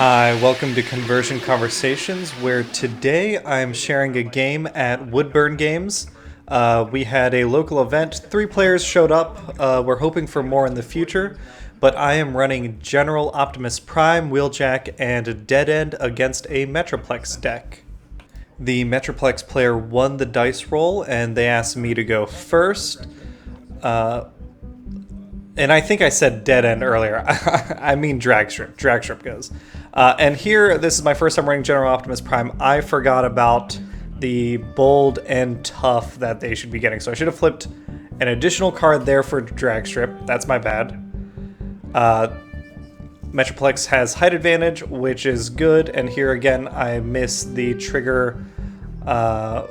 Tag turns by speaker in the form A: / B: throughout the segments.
A: Hi, welcome to Conversion Conversations, where today I'm sharing a game at Woodburn Games. We had a local event, 3 players showed up, we're hoping for more in the future, but I am running General Optimus Prime, Wheeljack, and Dead End against a Metroplex deck. The Metroplex player won the dice roll, and they asked me to go first. And I think I said Dead End earlier. I mean Dragstrip. Dragstrip goes. And here, this is my first time running General Optimus Prime. I forgot about the bold and tough that they should be getting. So I should have flipped an additional card there for Dragstrip. That's my bad. Metroplex has height advantage, which is good. And here again, I miss the trigger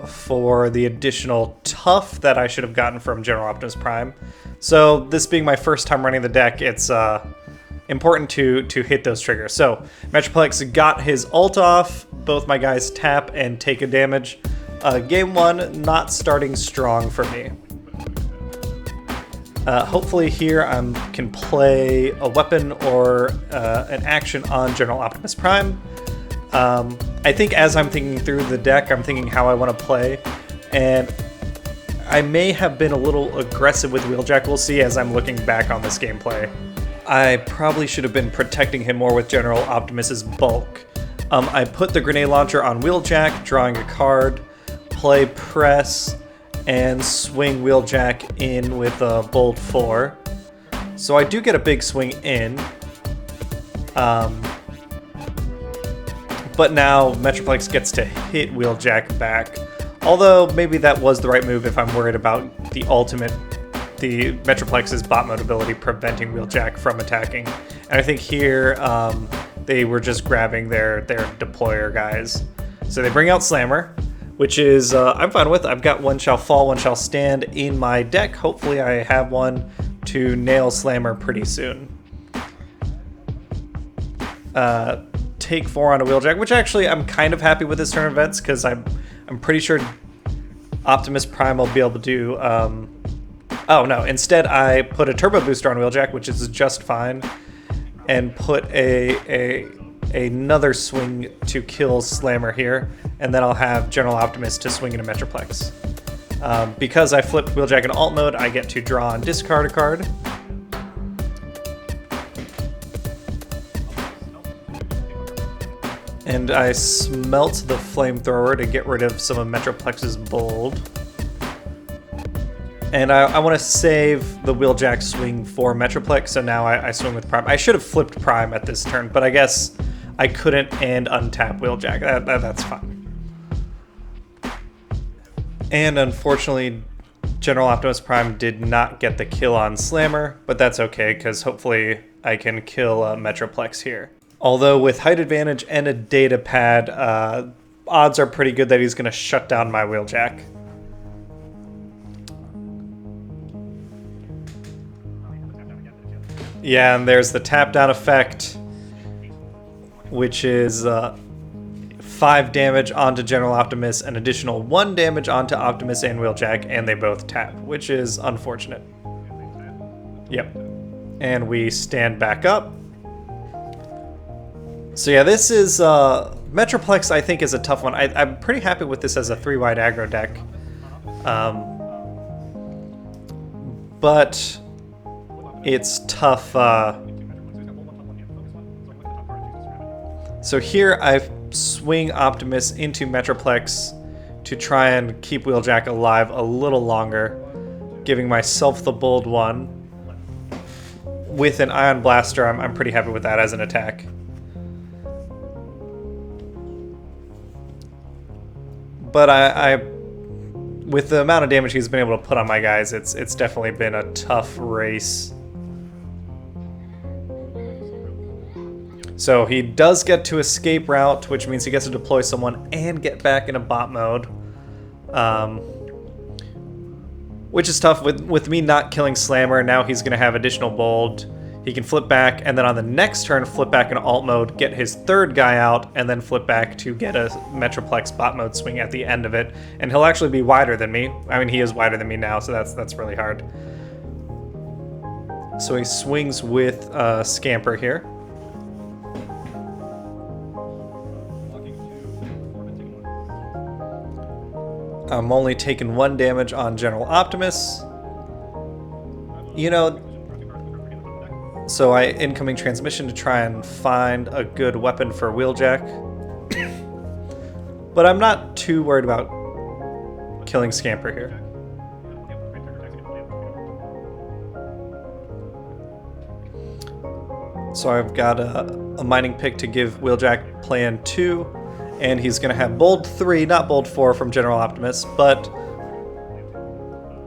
A: for the additional tough that I should have gotten from General Optimus Prime. So this being my first time running the deck, it's important to hit those triggers. So Metroplex got his ult off, both my guys tap and take a damage. Game 1 not starting strong for me. Hopefully here I can play a weapon or an action on General Optimus Prime. I think as I'm thinking through the deck, I'm thinking how I want to play, and I may have been a little aggressive with Wheeljack. We'll see as I'm looking back on this gameplay. I probably should have been protecting him more with General Optimus's bulk. I put the grenade launcher on Wheeljack, drawing a card, play press, and swing Wheeljack in with a bold 4. So I do get a big swing in. But now Metroplex gets to hit Wheeljack back. Although maybe that was the right move if I'm worried about the Metroplex's bot mode ability preventing Wheeljack from attacking. And I think here they were just grabbing their deployer guys. So they bring out Slammer, which is I'm fine with. I've got One Shall Fall, One Shall Stand in my deck. Hopefully I have one to nail Slammer pretty soon. Take 4 on a Wheeljack, which actually I'm kind of happy with this turn of events because I'm pretty sure Optimus Prime will be able to do. Oh no! Instead, I put a turbo booster on Wheeljack, which is just fine, and put another swing to kill Slammer here, and then I'll have General Optimus to swing into Metroplex. Because I flipped Wheeljack in alt mode, I get to draw and discard a card. And I smelt the flamethrower to get rid of some of Metroplex's bold. And I want to save the Wheeljack swing for Metroplex, so now I swing with Prime. I should have flipped Prime at this turn, but I guess I couldn't and untap Wheeljack. That's fine. And unfortunately, General Optimus Prime did not get the kill on Slammer, but that's okay, because hopefully I can kill Metroplex here. Although with height advantage and a data pad, odds are pretty good that he's going to shut down my Wheeljack. Yeah, and there's the tap down effect, which is 5 damage onto General Optimus, an additional 1 damage onto Optimus and Wheeljack, and they both tap, which is unfortunate. Yep. And we stand back up. So yeah, this is, Metroplex I think is a tough one. I'm pretty happy with this as a 3-wide aggro deck. But it's tough. So here I swing Optimus into Metroplex to try and keep Wheeljack alive a little longer, giving myself the bold 1. With an Ion Blaster, I'm pretty happy with that as an attack. But I with the amount of damage he's been able to put on my guys, it's definitely been a tough race. So he does get to escape route, which means he gets to deploy someone and get back into bot mode. Which is tough. With me not killing Slammer, now he's going to have additional bold. He can flip back, and then on the next turn, flip back in alt mode, get his 3rd guy out, and then flip back to get a Metroplex bot mode swing at the end of it. And he'll actually be wider than me. I mean, he is wider than me now, so that's really hard. So he swings with Scamper here. I'm only taking 1 damage on General Optimus. You know, so I incoming transmission to try and find a good weapon for Wheeljack. But I'm not too worried about killing Scamper here. So I've got a mining pick to give Wheeljack plan 2, and he's going to have bold 3, not bold 4 from General Optimus, but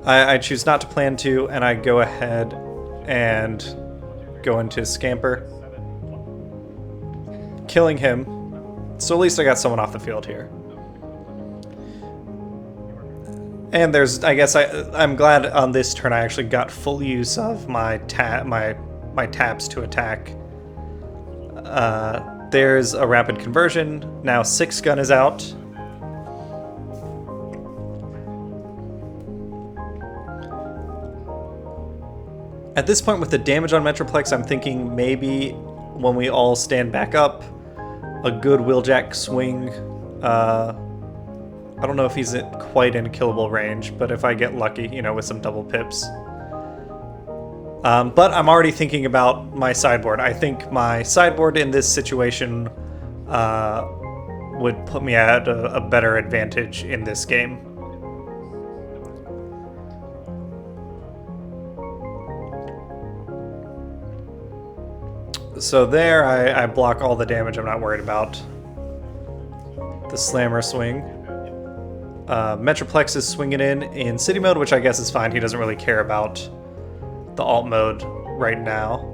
A: I choose not to plan 2, and I go ahead and go into Scamper, killing him. So at least I got someone off the field here. And there's, I guess I'm glad on this turn I actually got full use of my taps to attack. There's a rapid conversion. Now 6 gun is out. At this point with the damage on Metroplex, I'm thinking maybe when we all stand back up, a good Wheeljack swing. I don't know if he's quite in killable range, but if I get lucky, you know, with some double pips. But I'm already thinking about my sideboard. I think my sideboard in this situation would put me at a better advantage in this game. So there, I block all the damage. I'm not worried about the slammer swing. Metroplex is swinging in city mode, which I guess is fine. He doesn't really care about the alt mode right now.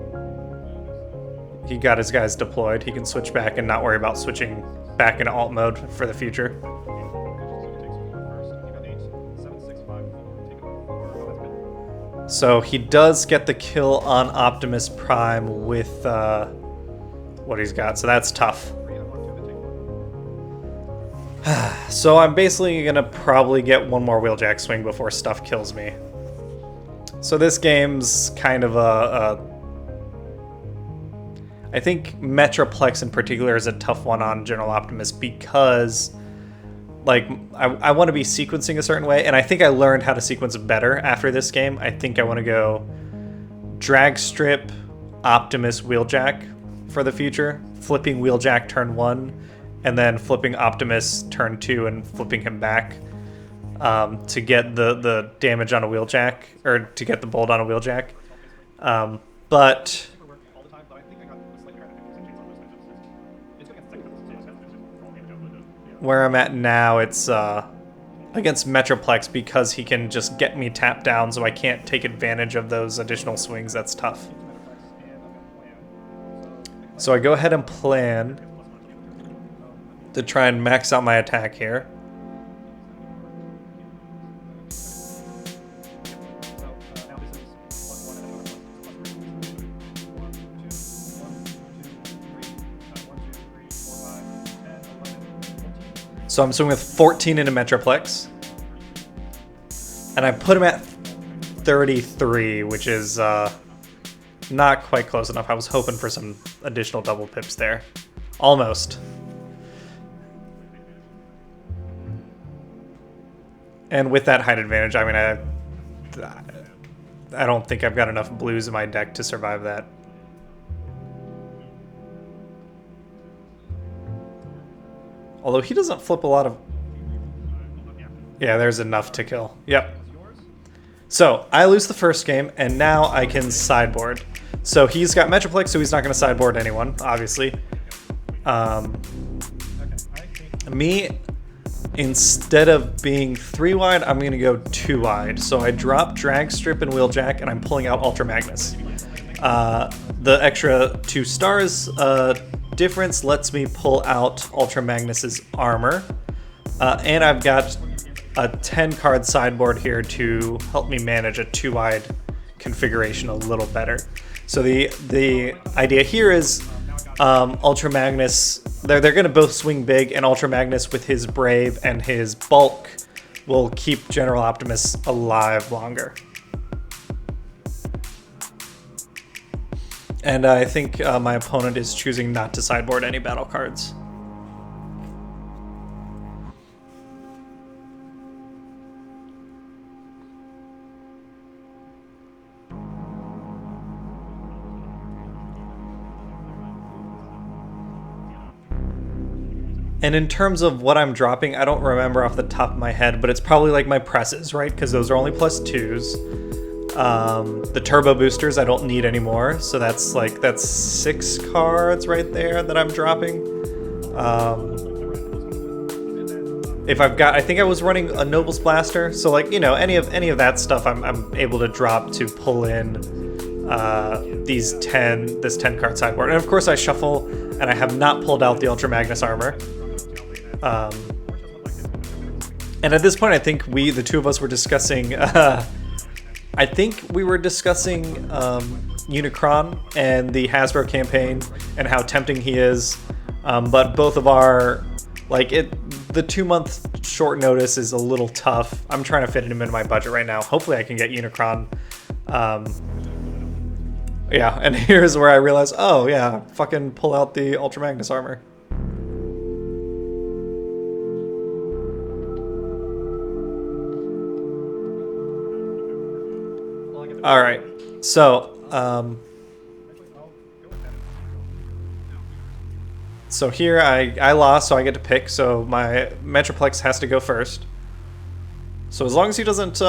A: He got his guys deployed. He can switch back and not worry about switching back into alt mode for the future. So he does get the kill on Optimus Prime with what he's got, so that's tough. So I'm basically gonna probably get one more Wheeljack swing before stuff kills me. So this game's kind of I think Metroplex in particular is a tough one on General Optimus because, like, I want to be sequencing a certain way, and I think I learned how to sequence better after this game. I think I want to go Dragstrip, Optimus, Wheeljack for the future, flipping Wheeljack turn 1, and then flipping Optimus turn 2 and flipping him back to get the damage on a Wheeljack, or to get the bolt on a Wheeljack. But where I'm at now, it's against Metroplex because he can just get me tapped down, so I can't take advantage of those additional swings. That's tough. So I go ahead and plan to try and max out my attack here. So I'm swinging with 14 into Metroplex. And I put him at 33, which is not quite close enough. I was hoping for some additional double pips there. Almost. And with that height advantage, I mean, I don't think I've got enough blues in my deck to survive that. Although he doesn't flip a lot of... Yeah, there's enough to kill. Yep. So, I lose the first game, and now I can sideboard. So he's got Metroplex, so he's not going to sideboard anyone, obviously. Me, instead of being 3 wide, I'm going to go 2 wide. So I drop Dragstrip and Wheeljack, and I'm pulling out Ultra Magnus. The extra 2 stars difference lets me pull out Ultra Magnus's armor. And I've got a 10-card sideboard here to help me manage a 2-wide configuration a little better. So the idea here is Ultra Magnus, they're going to both swing big, and Ultra Magnus with his Brave and his Bulk will keep General Optimus alive longer. And I think my opponent is choosing not to sideboard any battle cards. And in terms of what I'm dropping, I don't remember off the top of my head, but it's probably like my presses, right? Because those are only +2s. The turbo boosters I don't need anymore, so that's 6 cards right there that I'm dropping. If I've got, I think I was running a Noble's Blaster, so like, you know, any of that stuff I'm able to drop to pull in this 10 card sideboard. And of course I shuffle, and I have not pulled out the Ultra Magnus armor. And at this point, I think the two of us were discussing, I think we were discussing Unicron and the Hasbro campaign and how tempting he is. But both of our, the 2-month short notice is a little tough. I'm trying to fit him into my budget right now. Hopefully I can get Unicron. Yeah, and here's where I realize, oh yeah, fucking pull out the Ultra Magnus armor. All right, so here I lost, so I get to pick. So my Metroplex has to go first. So as long as he doesn't,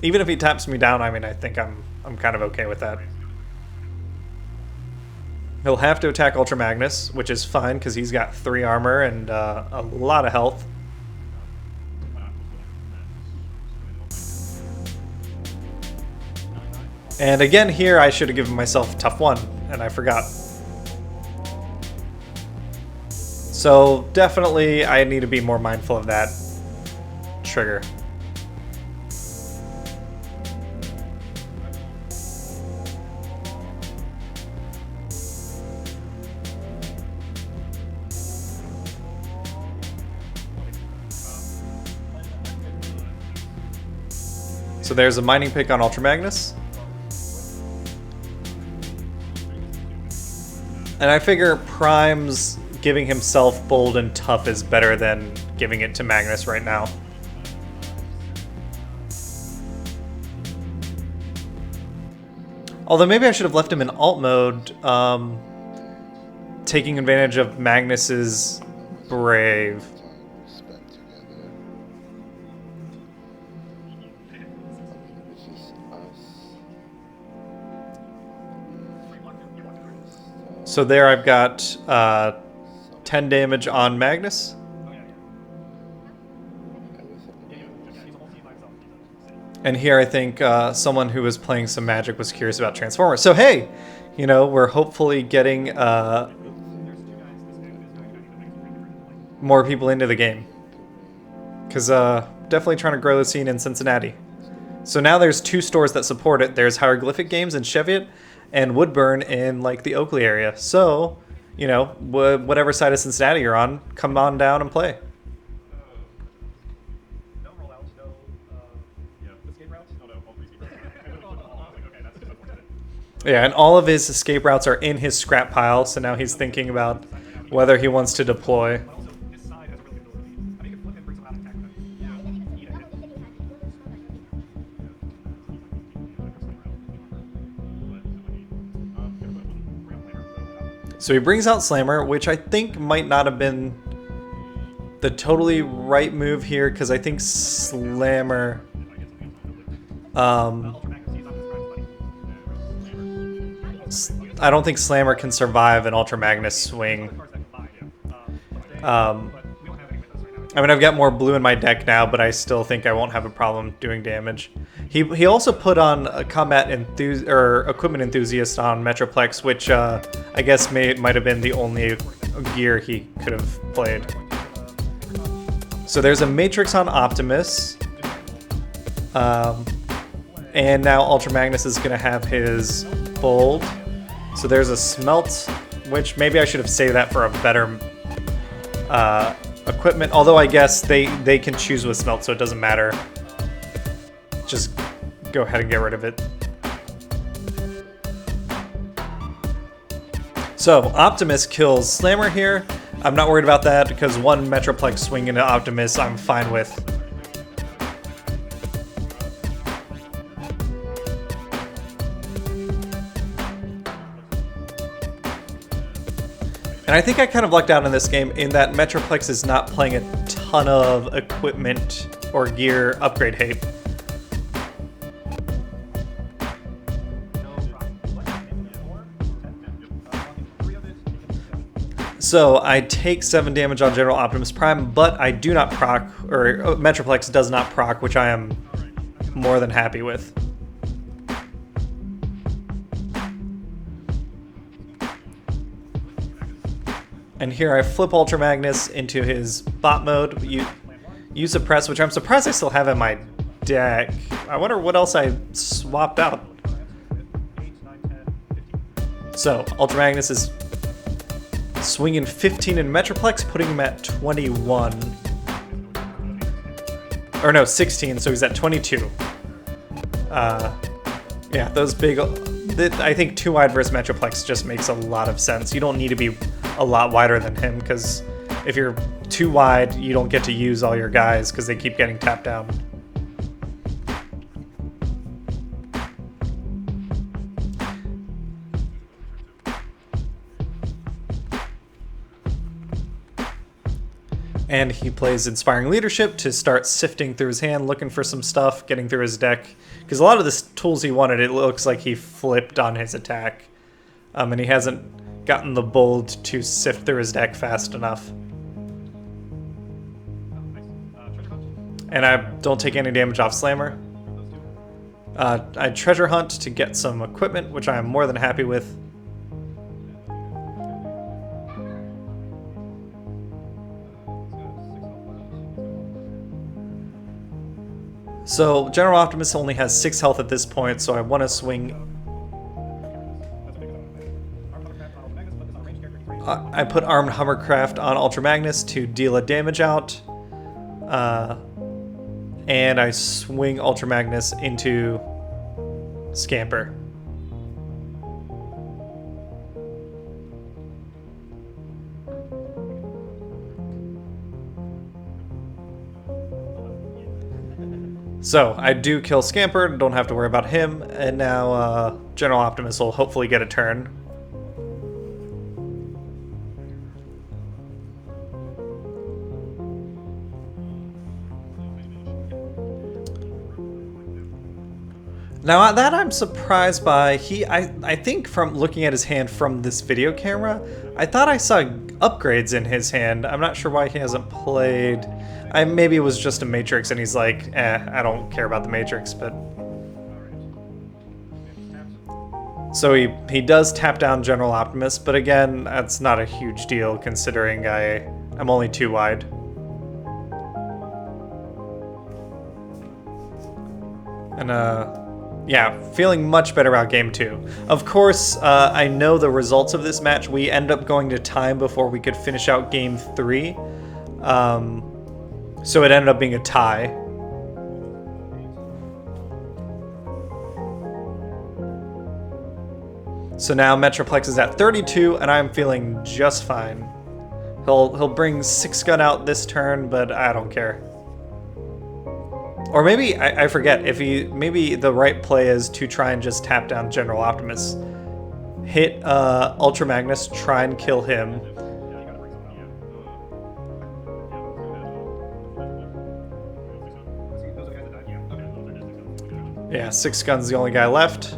A: even if he taps me down, I mean, I think I'm kind of okay with that. He'll have to attack Ultra Magnus, which is fine because he's got 3 armor and a lot of health. And again here, I should have given myself tough 1, and I forgot. So definitely I need to be more mindful of that trigger. So there's a mining pick on Ultra Magnus. And I figure Prime's giving himself bold and tough is better than giving it to Magnus right now. Although maybe I should have left him in alt mode, taking advantage of Magnus's Brave. So there I've got 10 damage on Magnus. And here I think someone who was playing some Magic was curious about Transformers. So hey, you know, we're hopefully getting more people into the game. Because definitely trying to grow the scene in Cincinnati. So now there's 2 stores that support it. There's Hieroglyphic Games in Cheviot, and Woodburn in like the Oakley area. So, you know, whatever side of Cincinnati you're on, come on down and play. Yeah, and all of his escape routes are in his scrap pile, so now he's thinking about whether he wants to deploy. So he brings out Slammer, which I think might not have been the totally right move here, because I think Slammer... I don't think Slammer can survive an Ultra Magnus swing. I mean, I've got more blue in my deck now, but I still think I won't have a problem doing damage. He also put on a equipment enthusiast on Metroplex, which I guess might have been the only gear he could have played. So there's a Matrix on Optimus, and now Ultra Magnus is going to have his Bold. So there's a Smelt, which maybe I should have saved that for a better equipment. Although I guess they can choose with Smelt, so it doesn't matter. Just go ahead and get rid of it. So Optimus kills Slammer here. I'm not worried about that because one Metroplex swing into Optimus I'm fine with. And I think I kind of lucked out in this game in that Metroplex is not playing a ton of equipment or gear upgrade hate. So I take 7 damage on General Optimus Prime, but I do not proc, or Metroplex does not proc, which I am more than happy with. And here I flip Ultra Magnus into his bot mode. Use Suppress, which I'm surprised I still have in my deck. I wonder what else I swapped out. So Ultra Magnus is swinging 15 in Metroplex, putting him at 21. Or no, 16, so he's at 22. Yeah, those big... I think 2 wide versus Metroplex just makes a lot of sense. You don't need to be a lot wider than him, because if you're too wide, you don't get to use all your guys because they keep getting tapped down. And he plays Inspiring Leadership to start sifting through his hand, looking for some stuff, getting through his deck. Because a lot of the tools he wanted, it looks like he flipped on his attack. And he hasn't gotten the bold to sift through his deck fast enough. And I don't take any damage off Slammer. I Treasure Hunt to get some equipment, which I am more than happy with. So General Optimus only has 6 health at this point, so I want to swing. I put Armed Hovercraft on Ultra Magnus to deal a damage out. And I swing Ultra Magnus into Scamper. So I do kill Scamper, don't have to worry about him, and now General Optimus will hopefully get a turn. Now that I'm surprised by, I think from looking at his hand from this video camera, I thought I saw upgrades in his hand. I'm not sure why he hasn't played. Maybe it was just a Matrix and he's like, I don't care about the Matrix, but... So he does tap down General Optimus, but again, that's not a huge deal considering I'm only 2 wide. And yeah, feeling much better about game 2. Of course, I know the results of this match. We end up going to time before we could finish out game 3. So it ended up being a tie. So now Metroplex is at 32, and I'm feeling just fine. He'll bring 6 gun out this turn, but I don't care. Or maybe, I forget, maybe the right play is to try and just tap down General Optimus. Hit Ultra Magnus, try and kill him. Yeah, 6 gun's the only guy left.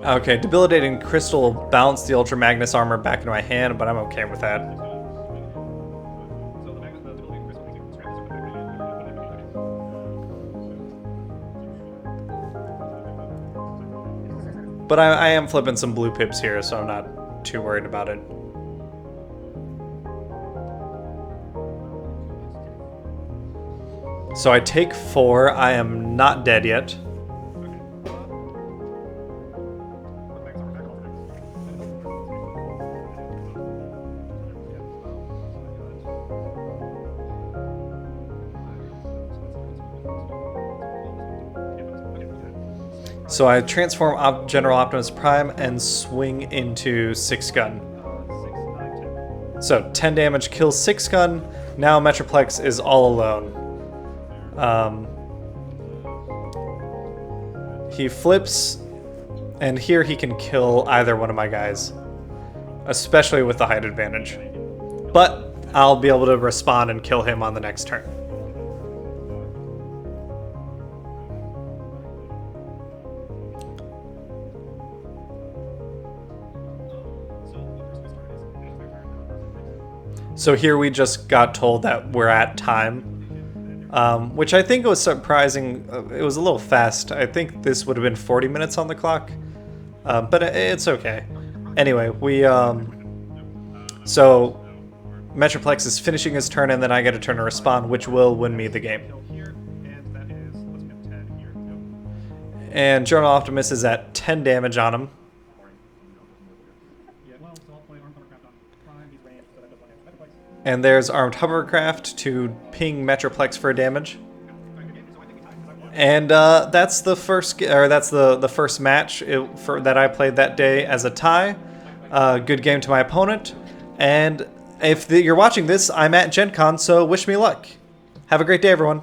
A: Okay, Debilitating Crystal will bounce the Ultra Magnus armor back into my hand, but I'm okay with that. But I am flipping some blue pips here, so I'm not too worried about it. So I take 4. I am not dead yet. So I transform General Optimus Prime and swing into 6-gun. So 10 damage kills 6-gun. Now Metroplex is all alone. He flips, and here he can kill either one of my guys, especially with the height advantage. But I'll be able to respond and kill him on the next turn. So here we just got told that we're at time, which I think was surprising. It was a little fast. I think this would have been 40 minutes on the clock, but it's okay. Anyway, so Metroplex is finishing his turn, and then I get a turn to respond, which will win me the game. And General Optimus is at 10 damage on him. And there's Armed Hovercraft to ping Metroplex for damage. And that's the first, that's the first match that I played that day as a tie. Good game to my opponent. And if you're watching this, I'm at Gencon, so wish me luck. Have a great day, everyone.